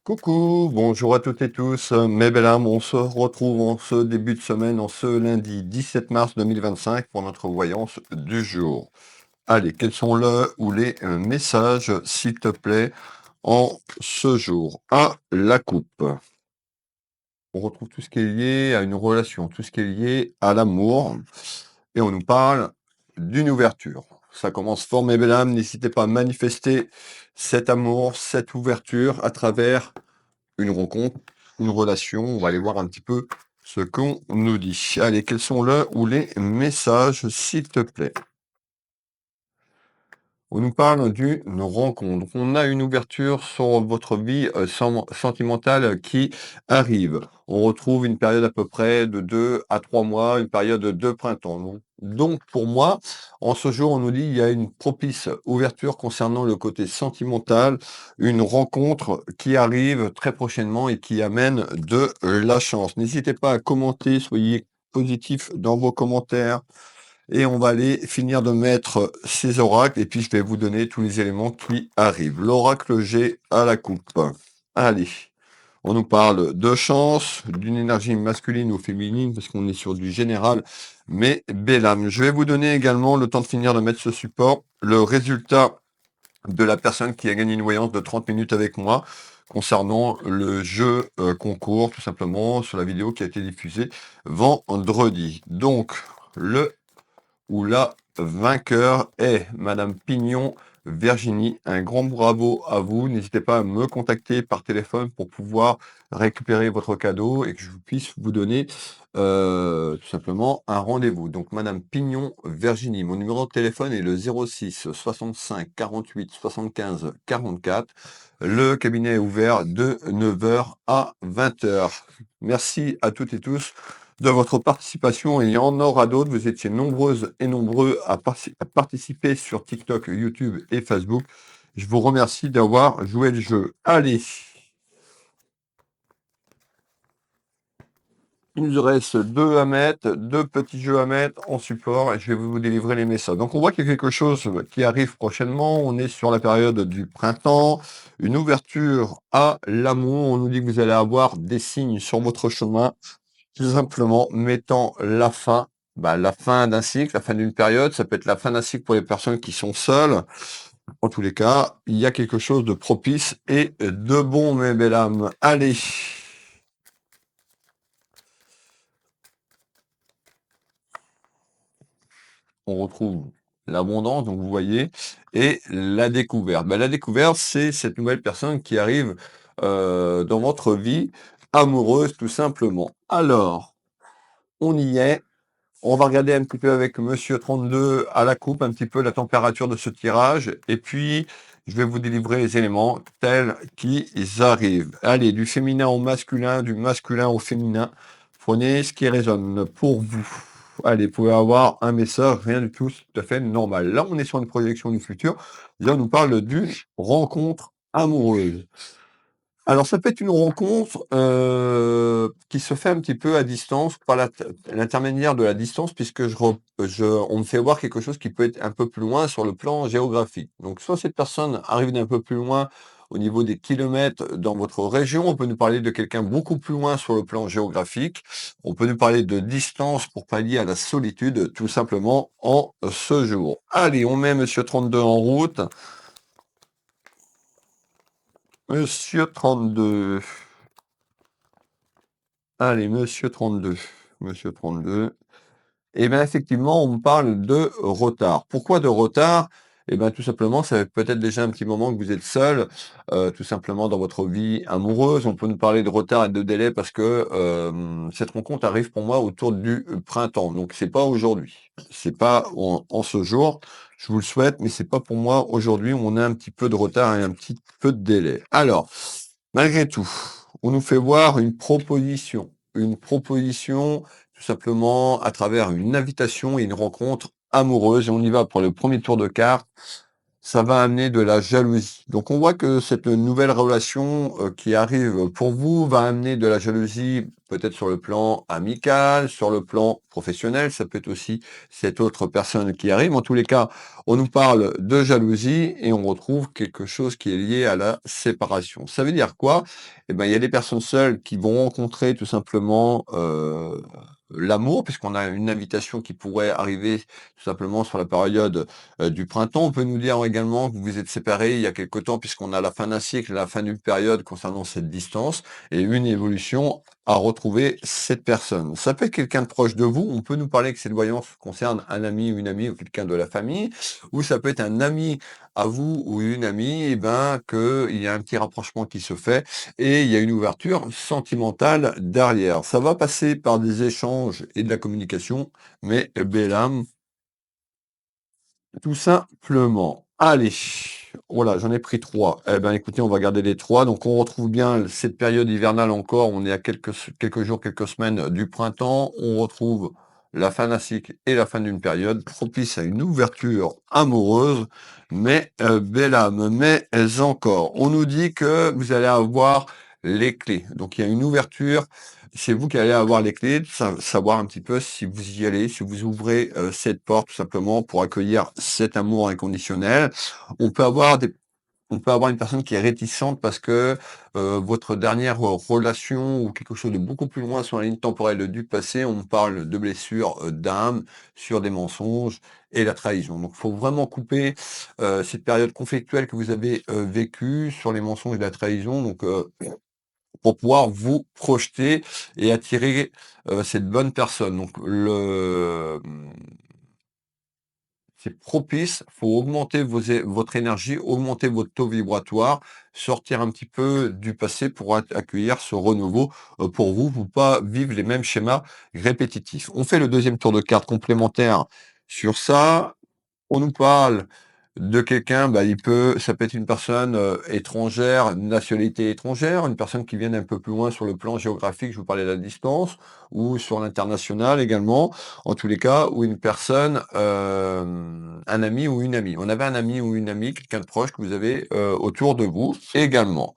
Coucou, bonjour à toutes et tous, mes belles âmes, on se retrouve en ce début de semaine, en ce lundi 17 mars 2025 pour notre voyance du jour. Allez, quels sont les messages, s'il te plaît, en ce jour? À la coupe. On retrouve tout ce qui est lié à une relation, tout ce qui est lié à l'amour, et on nous parle d'une ouverture. Ça commence fort, mes belles âmes, n'hésitez pas à manifester cet amour, cette ouverture à travers une rencontre, une relation. On va aller voir un petit peu ce qu'on nous dit. Allez, quels sont les messages, s'il te plaît? On nous parle d'une rencontre. On a une ouverture sur votre vie sentimentale qui arrive. On retrouve une période à peu près de 2 à 3 mois, une période de printemps. Donc, pour moi, en ce jour, on nous dit il y a une propice ouverture concernant le côté sentimental, une rencontre qui arrive très prochainement et qui amène de la chance. N'hésitez pas à commenter, soyez positifs dans vos commentaires. Et on va aller finir de mettre ces oracles et puis je vais vous donner tous les éléments qui arrivent. L'oracle G à la coupe. Allez, on nous parle de chance, d'une énergie masculine ou féminine parce qu'on est sur du général, mais belle âme. Je vais vous donner également, le temps de finir de mettre ce support, le résultat de la personne qui a gagné une voyance de 30 minutes avec moi concernant le jeu concours, tout simplement, sur la vidéo qui a été diffusée vendredi. Donc, le où la vainqueur est Madame Pignon Virginie. Un grand bravo à vous. N'hésitez pas à me contacter par téléphone pour pouvoir récupérer votre cadeau et que je puisse vous donner tout simplement un rendez-vous. Donc Madame Pignon Virginie, mon numéro de téléphone est le 06 65 48 75 44. Le cabinet est ouvert de 9 heures à 20 heures. Merci à toutes et tous de votre participation et il y en aura d'autres. Vous étiez nombreuses et nombreux à participer sur TikTok, YouTube et Facebook. Je vous remercie d'avoir joué le jeu. Allez, il nous reste deux à mettre, deux petits jeux à mettre en support et je vais vous délivrer les messages. Donc on voit qu'il y a quelque chose qui arrive prochainement. On est sur la période du printemps, une ouverture à l'amour. On nous dit que vous allez avoir des signes sur votre chemin tout simplement mettant la fin d'un cycle, la fin d'une période, ça peut être la fin d'un cycle pour les personnes qui sont seules. En tous les cas, il y a quelque chose de propice et de bon, mes belles âmes. Allez, on retrouve l'abondance, donc vous voyez, et la découverte. La découverte, c'est cette nouvelle personne qui arrive dans votre vie amoureuse, tout simplement. Alors, on y est. On va regarder un petit peu avec Monsieur 32 à la coupe, un petit peu la température de ce tirage. Et puis, je vais vous délivrer les éléments tels qu'ils arrivent. Allez, du féminin au masculin, du masculin au féminin. Prenez ce qui résonne pour vous. Allez, vous pouvez avoir un message, rien du tout, c'est tout à fait normal. Là, on est sur une projection du futur. Là, on nous parle d'une rencontre amoureuse. Alors ça peut être une rencontre, qui se fait un petit peu à distance par l'intermédiaire de la distance puisque on me fait voir quelque chose qui peut être un peu plus loin sur le plan géographique. Donc soit cette personne arrive d'un peu plus loin au niveau des kilomètres dans votre région, on peut nous parler de quelqu'un beaucoup plus loin sur le plan géographique, on peut nous parler de distance pour pallier à la solitude tout simplement en ce jour. Allez, on met Monsieur 32 en route. Monsieur 32. Allez, Monsieur 32. Monsieur 32. Eh bien, effectivement, on me parle de retard. Pourquoi de retard? Eh bien, tout simplement, ça fait peut-être déjà un petit moment que vous êtes seul, tout simplement dans votre vie amoureuse. On peut nous parler de retard et de délai parce que cette rencontre arrive pour moi autour du printemps. Donc, c'est pas aujourd'hui. C'est pas en ce jour. Je vous le souhaite, mais c'est pas pour moi aujourd'hui. On a un petit peu de retard et un petit peu de délai. Alors, malgré tout, on nous fait voir une proposition. Une proposition tout simplement à travers une invitation et une rencontre amoureuse. Et on y va pour le premier tour de cartes. Ça va amener de la jalousie. Donc on voit que cette nouvelle relation, qui arrive pour vous va amener de la jalousie, peut-être sur le plan amical, sur le plan professionnel. Ça peut être aussi cette autre personne qui arrive. En tous les cas, on nous parle de jalousie et on retrouve quelque chose qui est lié à la séparation. Ça veut dire quoi? Eh ben, il y a des personnes seules qui vont rencontrer tout simplement, l'amour, puisqu'on a une invitation qui pourrait arriver tout simplement sur la période du printemps. On peut nous dire également que vous vous êtes séparés il y a quelque temps, puisqu'on a la fin d'un cycle, la fin d'une période concernant cette distance et une évolution à retrouver cette personne. Ça peut être quelqu'un de proche de vous. On peut nous parler que cette voyance concerne un ami ou une amie ou quelqu'un de la famille, ou ça peut être un ami à vous ou une amie, et ben, qu'il y a un petit rapprochement qui se fait et il y a une ouverture sentimentale derrière. Ça va passer par des échanges et de la communication, mais belle âme, tout simplement. Allez, voilà, j'en ai pris 3. Eh ben, écoutez, on va garder les 3. Donc, on retrouve bien cette période hivernale encore. On est à quelques jours, quelques semaines du printemps. On retrouve la fin d'un cycle et la fin d'une période propice à une ouverture amoureuse, mais belle âme, mais encore. On nous dit que vous allez avoir les clés. Donc, il y a une ouverture, c'est vous qui allez avoir les clés, de savoir un petit peu si vous y allez, si vous ouvrez cette porte tout simplement pour accueillir cet amour inconditionnel. On peut avoir des on peut avoir une personne qui est réticente parce que votre dernière relation ou quelque chose de beaucoup plus loin sur la ligne temporelle du passé, on parle de blessures d'âme, sur des mensonges et la trahison. Donc, il faut vraiment couper cette période conflictuelle que vous avez vécue sur les mensonges et la trahison. Donc, pour pouvoir vous projeter et attirer, cette bonne personne. Donc c'est propice, faut augmenter votre énergie, augmenter votre taux vibratoire, sortir un petit peu du passé pour accueillir ce renouveau, pour vous, pour pas vivre les mêmes schémas répétitifs. On fait le deuxième tour de carte complémentaire sur ça. On nous parle de quelqu'un, bah, ça peut être une personne, étrangère, nationalité étrangère, une personne qui vient d'un peu plus loin sur le plan géographique, je vous parlais de la distance, ou sur l'international également. En tous les cas, ou une personne, un ami ou une amie. On avait un ami ou une amie, quelqu'un de proche que vous avez, autour de vous également.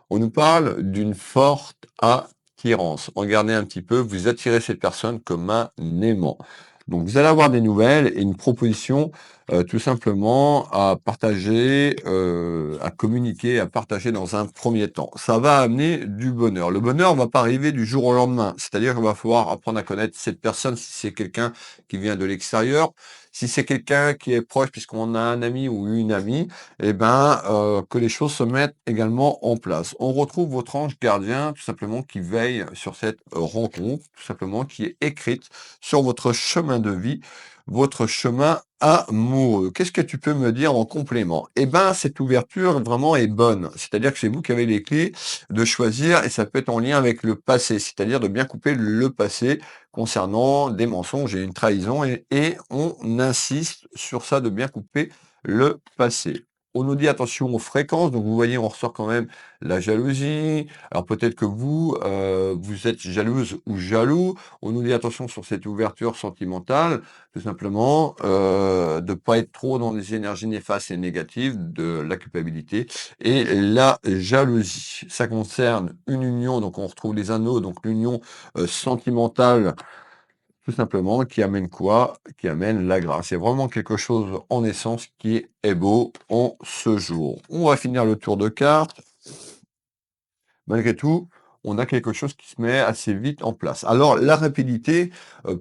On nous parle d'une forte attirance. Regardez un petit peu, vous attirez cette personne comme un aimant. Donc vous allez avoir des nouvelles et une proposition, tout simplement à partager, à communiquer, à partager dans un premier temps. Ça va amener du bonheur. Le bonheur ne va pas arriver du jour au lendemain, c'est-à-dire qu'il va falloir apprendre à connaître cette personne si c'est quelqu'un qui vient de l'extérieur. Si c'est quelqu'un qui est proche puisqu'on a un ami ou une amie, et ben, que les choses se mettent également en place. On retrouve votre ange gardien, tout simplement, qui veille sur cette rencontre, tout simplement, qui est écrite sur votre chemin de vie, votre chemin amoureux. Qu'est-ce que tu peux me dire en complément? Eh ben, cette ouverture vraiment est bonne. C'est-à-dire que c'est vous qui avez les clés de choisir et ça peut être en lien avec le passé, c'est-à-dire de bien couper le passé concernant des mensonges et une trahison et on insiste sur ça de bien couper le passé. On nous dit attention aux fréquences, donc vous voyez, on ressort quand même la jalousie. Alors peut-être que vous, vous êtes jalouse ou jaloux. On nous dit attention sur cette ouverture sentimentale, tout simplement, de pas être trop dans des énergies néfastes et négatives, de la culpabilité et la jalousie. Ça concerne une union, donc on retrouve les anneaux, donc l'union sentimentale tout simplement, qui amène quoi? Qui amène la grâce. C'est vraiment quelque chose en essence qui est beau en ce jour. On va finir le tour de cartes. Malgré tout, on a quelque chose qui se met assez vite en place. Alors la rapidité,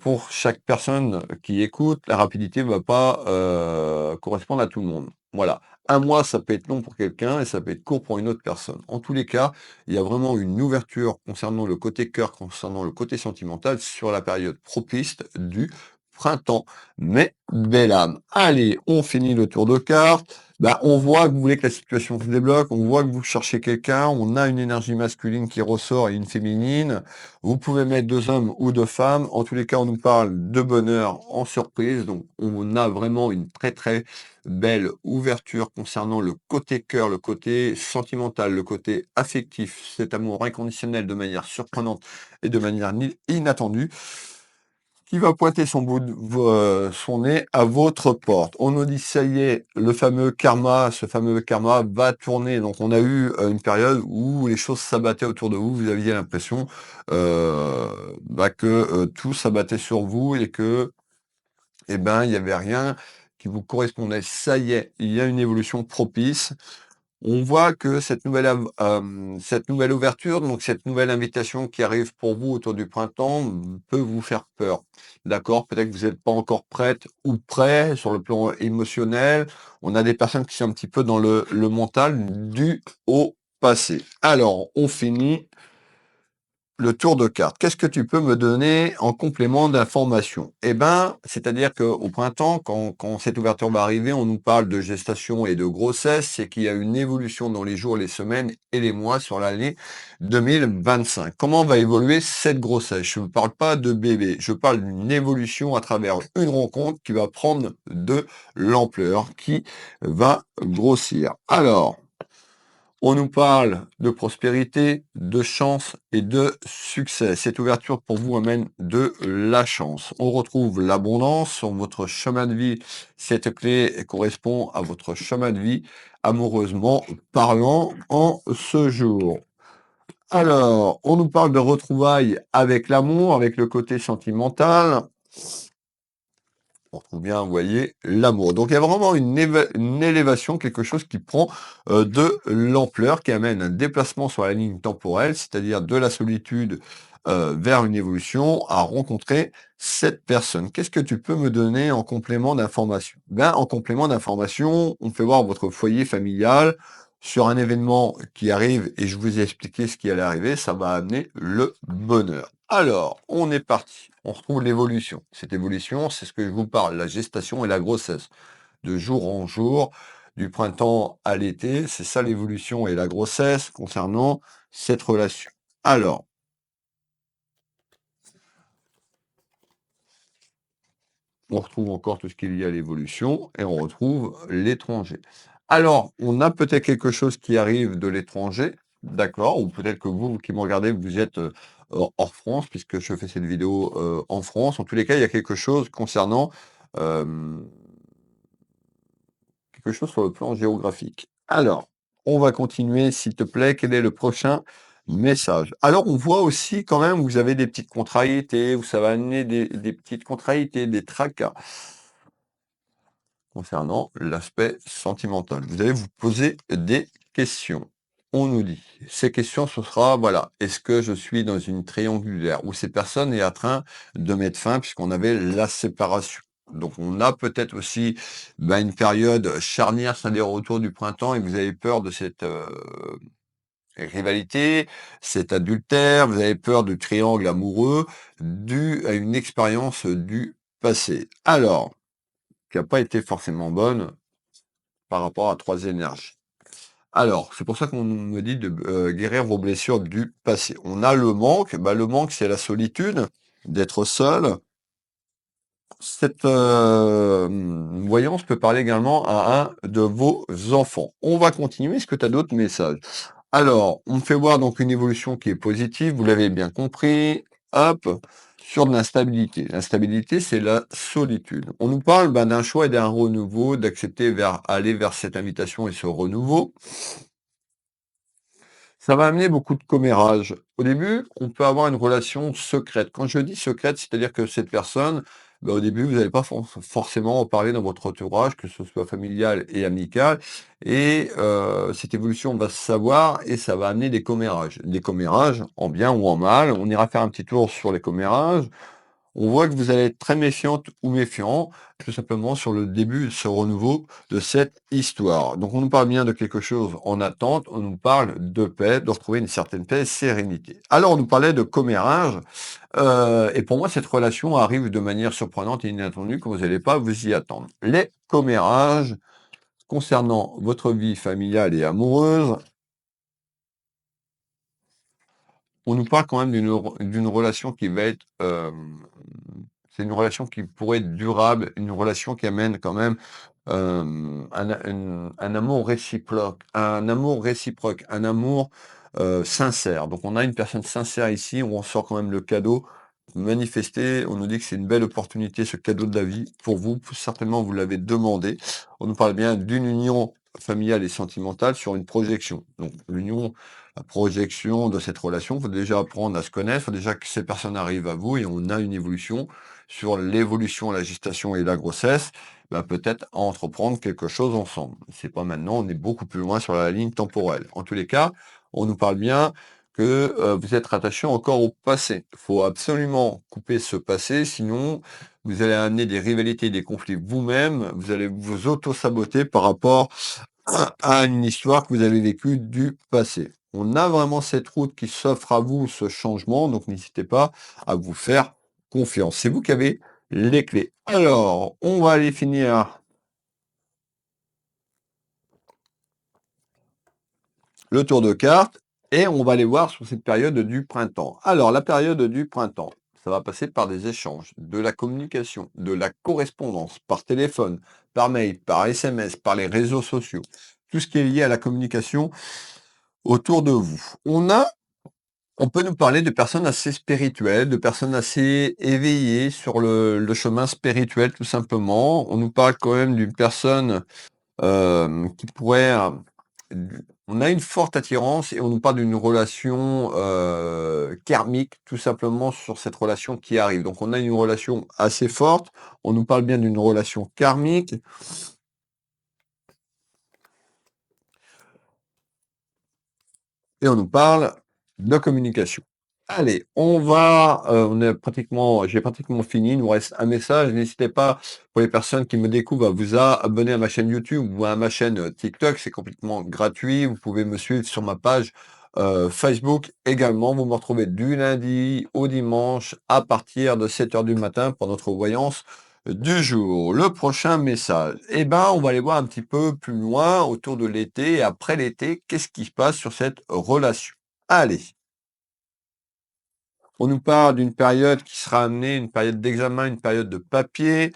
pour chaque personne qui écoute, la rapidité ne va pas, correspondre à tout le monde. Voilà. Un mois, ça peut être long pour quelqu'un et ça peut être court pour une autre personne. En tous les cas, il y a vraiment une ouverture concernant le côté cœur, concernant le côté sentimental sur la période propice du printemps. Mais belle âme. Allez, on finit le tour de cartes. Bah, on voit que vous voulez que la situation se débloque, on voit que vous cherchez quelqu'un, on a une énergie masculine qui ressort et une féminine. Vous pouvez mettre 2 hommes ou 2 femmes. En tous les cas, on nous parle de bonheur en surprise. Donc, on a vraiment une très, très belle ouverture concernant le côté cœur, le côté sentimental, le côté affectif, cet amour inconditionnel de manière surprenante et de manière inattendue. qui va pointer son bout de son nez à votre porte. On nous dit: «Ça y est, le fameux karma, ce fameux karma va tourner». Donc on a eu, une période où les choses s'abattaient autour de vous. Vous aviez l'impression, que, tout s'abattait sur vous et que, eh ben, il y avait rien qui vous correspondait. Ça y est, il y a une évolution propice. On voit que cette nouvelle ouverture, donc cette nouvelle invitation qui arrive pour vous autour du printemps, peut vous faire peur. D'accord? Peut-être que vous n'êtes pas encore prête ou prêt sur le plan émotionnel. On a des personnes qui sont un petit peu dans le mental dû au passé. Alors, on finit le tour de cartes. Qu'est-ce que tu peux me donner en complément d'information? Eh ben, c'est-à-dire qu'au printemps, quand cette ouverture va arriver, on nous parle de gestation et de grossesse, c'est qu'il y a une évolution dans les jours, les semaines et les mois sur l'année 2025. Comment va évoluer cette grossesse? Je ne parle pas de bébé, je parle d'une évolution à travers une rencontre qui va prendre de l'ampleur, qui va grossir. Alors, on nous parle de prospérité, de chance et de succès. Cette ouverture pour vous amène de la chance. On retrouve l'abondance sur votre chemin de vie. Cette clé correspond à votre chemin de vie amoureusement parlant en ce jour. Alors, on nous parle de retrouvailles avec l'amour, avec le côté sentimental. On retrouve bien, vous voyez, l'amour. Donc il y a vraiment une élévation, quelque chose qui prend de l'ampleur, qui amène un déplacement sur la ligne temporelle, c'est-à-dire de la solitude vers une évolution, à rencontrer cette personne. Qu'est-ce que tu peux me donner en complément d'information? Ben, en complément d'information, on fait voir votre foyer familial sur un événement qui arrive, et je vous ai expliqué ce qui allait arriver, ça va amener le bonheur. Alors, on est parti. On retrouve l'évolution. Cette évolution, c'est ce que je vous parle, la gestation et la grossesse. De jour en jour, du printemps à l'été, c'est ça l'évolution et la grossesse concernant cette relation. Alors, on retrouve encore tout ce qui est lié à l'évolution et on retrouve l'étranger. Alors, on a peut-être quelque chose qui arrive de l'étranger, d'accord, ou peut-être que vous qui me regardez, vous êtes hors France, puisque je fais cette vidéo en France. En tous les cas, il y a quelque chose concernant euh, quelque chose sur le plan géographique. Alors, on va continuer, s'il te plaît. Quel est le prochain message? Alors, on voit aussi quand même, vous avez des petites contrariétés, où ça va amener des petites contrariétés, des tracas concernant l'aspect sentimental. Vous allez vous poser des questions. On nous dit, ces questions, ce sera, voilà, est-ce que je suis dans une triangulaire où cette personne est en train de mettre fin puisqu'on avait la séparation. Donc on a peut-être aussi une période charnière, c'est-à-dire autour du printemps, et vous avez peur de cette rivalité, cet adultère, vous avez peur de triangle amoureux dû à une expérience du passé. Alors, qui n'a pas été forcément bonne par rapport à 3 énergies. Alors, c'est pour ça qu'on me dit de guérir vos blessures du passé. On a le manque, le manque, c'est la solitude, d'être seul. Cette voyance peut parler également à un de vos enfants. On va continuer. Est-ce que tu as d'autres messages? Alors, on me fait voir donc une évolution qui est positive, vous l'avez bien compris. Hop, sur de l'instabilité. L'instabilité, c'est la solitude. On nous parle d'un choix et d'un renouveau, d'accepter aller vers cette invitation et ce renouveau. Ça va amener beaucoup de commérages. Au début, on peut avoir une relation secrète. Quand je dis secrète, c'est-à-dire que cette personne, au début, vous n'allez pas forcément en parler dans votre entourage, que ce soit familial et amical. Et cette évolution va se savoir et ça va amener des commérages. Des commérages en bien ou en mal. On ira faire un petit tour sur les commérages. On voit que vous allez être très méfiante ou méfiant, tout simplement sur le début de ce renouveau de cette histoire. Donc on nous parle bien de quelque chose en attente, on nous parle de paix, de retrouver une certaine paix et sérénité. Alors on nous parlait de commérage, et pour moi cette relation arrive de manière surprenante et inattendue que vous n'allez pas vous y attendre. Les commérages concernant votre vie familiale et amoureuse, on nous parle quand même d'une relation qui va être, c'est une relation qui pourrait être durable, une relation qui amène quand même, un amour réciproque, un amour, sincère. Donc on a une personne sincère ici, où on sort quand même le cadeau manifester. On nous dit que c'est une belle opportunité, ce cadeau de la vie pour vous. Certainement, vous l'avez demandé. On nous parle bien d'une union familiale et sentimentale sur une projection. Donc, l'union, la projection de cette relation, il faut déjà apprendre à se connaître, il faut déjà que ces personnes arrivent à vous et on a une évolution sur l'évolution, la gestation et la grossesse. Bah, peut-être à entreprendre quelque chose ensemble. C'est pas maintenant, on est beaucoup plus loin sur la ligne temporelle. En tous les cas, on nous parle bien que vous êtes rattaché encore au passé. Il faut absolument couper ce passé, sinon vous allez amener des rivalités, des conflits vous-même, vous allez vous auto-saboter par rapport à une histoire que vous avez vécue du passé. On a vraiment cette route qui s'offre à vous, ce changement, donc n'hésitez pas à vous faire confiance. C'est vous qui avez les clés. Alors, on va aller finir le tour de cartes et on va aller voir sur cette période du printemps. Alors, la période du printemps, ça va passer par des échanges, de la communication, de la correspondance, par téléphone, par mail, par SMS, par les réseaux sociaux, tout ce qui est lié à la communication autour de vous. On peut nous parler de personnes assez spirituelles, de personnes assez éveillées sur le chemin spirituel, tout simplement. On nous parle quand même d'une personne qui pourrait, on a une forte attirance et on nous parle d'une relation, karmique, tout simplement sur cette relation qui arrive. Donc on a une relation assez forte, on nous parle bien d'une relation karmique et on nous parle de communication. Allez, j'ai pratiquement fini, il nous reste un message. N'hésitez pas, pour les personnes qui me découvrent, à vous abonner à ma chaîne YouTube ou à ma chaîne TikTok, c'est complètement gratuit. Vous pouvez me suivre sur ma page Facebook également. Vous me retrouvez du lundi au dimanche à partir de 7 heures du matin pour notre voyance du jour. Le prochain message, eh ben, on va aller voir un petit peu plus loin autour de l'été et après l'été, qu'est-ce qui se passe sur cette relation. Allez. On nous parle d'une période qui sera amenée, une période d'examen, une période de papier.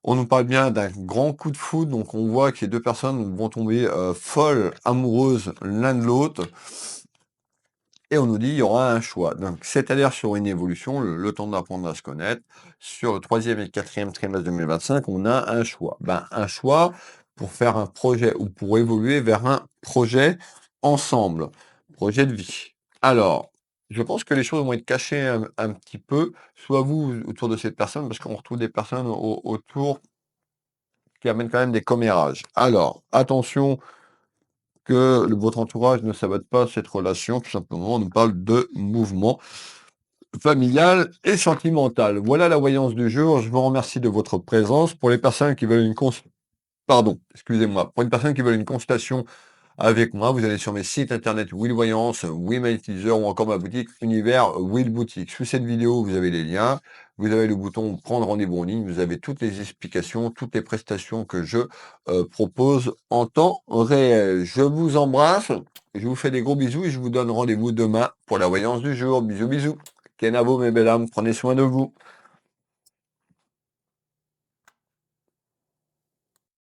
On nous parle bien d'un grand coup de foudre, donc on voit que les 2 personnes vont tomber, folles amoureuses l'un de l'autre et on nous dit: «Il y aura un choix». Donc c'est-à-dire sur une évolution, le temps d'apprendre à se connaître. Sur le troisième et le 4e trimestre 2025, on a un choix. Ben, un choix pour faire un projet ou pour évoluer vers un projet ensemble, projet de vie. Alors, je pense que les choses vont être cachées un petit peu, soit vous autour de cette personne, parce qu'on retrouve des personnes autour qui amènent quand même des commérages. Alors, attention que votre entourage ne sabote pas cette relation, tout simplement. On nous parle de mouvement familial et sentimental. Voilà la voyance du jour. Je vous remercie de votre présence. Pour les personnes qui veulent pardon, excusez-moi. Pour une personne qui veut une consultation avec moi, vous allez sur mes sites internet Will Voyance, Will Magnétiseur ou encore ma boutique Univers Will Boutique. Sous cette vidéo, vous avez les liens, vous avez le bouton prendre rendez-vous en ligne, vous avez toutes les explications, toutes les prestations que je propose en temps réel. Je vous embrasse, je vous fais des gros bisous et je vous donne rendez-vous demain pour la voyance du jour. Bisous, bisous. Kenavo, mes belles âmes, prenez soin de vous.